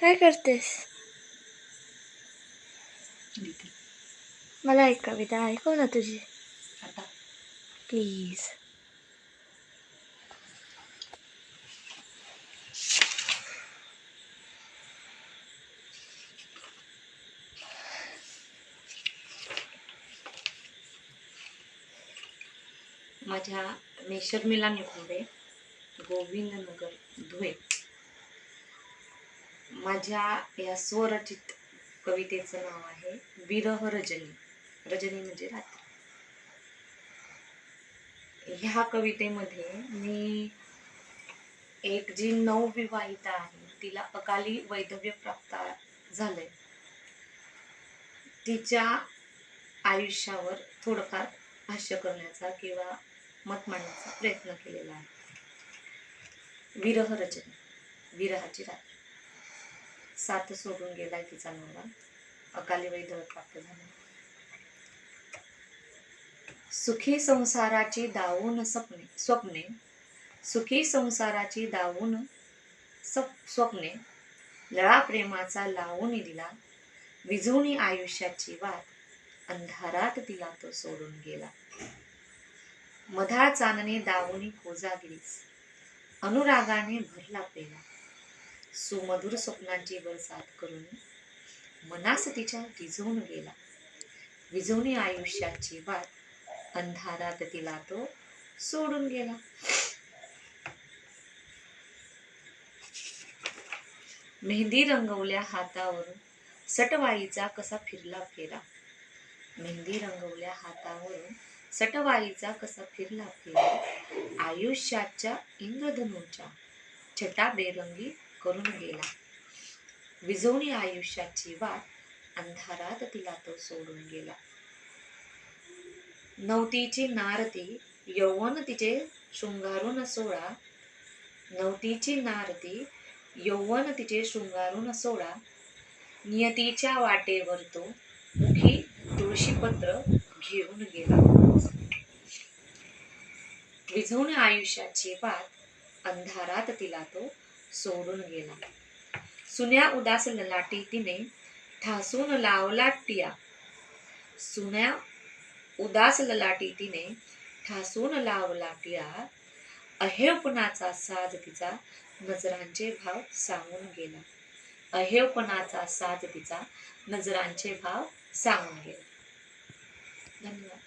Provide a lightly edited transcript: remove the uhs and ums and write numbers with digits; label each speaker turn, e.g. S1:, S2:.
S1: काय करतेस? मला एक कविता ऐकव ना तुझी
S2: आता
S1: प्लीज.
S2: मी शर्मिला निकुंबे, गोविंदनगर धुळे. माझ्या या स्वरचित कवितेचं नाव आहे विरह रजनी. रजनी म्हणजे रात्र. ह्या कवितेमध्ये मी एक जी नवविवाहिता आहे, तिला अकाली वैधव्य प्राप्त झालंय, तिच्या आयुष्यावर थोडंफार भाष्य करण्याचा किंवा मत मांडण्याचा प्रयत्न केलेला आहे. विरह रचना. विरहाची रात्र. साथ सोडून गेलाय तिचा नवरा, अकाली वैधव्य प्राप्त झाले. सुखी संसाराची दावून स्वप्ने सुखी संसाराची दावून स्वप्ने लळा प्रेमाचा लावून दिला, विझवणी आयुष्याची वाट अंधारात तिला तो सोडून गेला. मधाळ चांदणे दावूनी कोजागिरीस अनुरागाने भरला पेला, सुमधुर स्वप्नांची बरसात करून मनास तिच्या रिझवून गेला, विझवणी आयुष्याची वाट अंधारात तिला तो सोडून गेला. मेहंदी रंगवल्या हातावरून सटवाईचा कसा फिरला फेरा. मेहंदी रंगवल्या हातावरून सटवाईचा कसा फिरला फेरा, आयुष्याच्या इंद्रधनुच्या छटा बेरंगी करून गेला, विझवणी आयुष्याची वाट अंधारात तिला तो सोडून गेला. नवतीची नारती यौवन तिचे शृंगारून सोळा, नवतीची नारती यौवन तिचे शृंगारून सोळा, नियतीच्या वाटेवर तो मुखी तुळशीपत्र घेऊन गेला, विझवून आयुष्याची वाट अंधारात तिला तो सोडून गेला. सुन्या उदास ललाटी तिने ठासून लावला टिया, सुन्या उदास ललाटी तिने ठासून लावला टिया, अहेवपणाचा साज तिचा नजरांचे भाव सांगून गेला, अहेवपणाचा साज तिचा नजरांचे भाव सांगून गेला. धन्यवाद.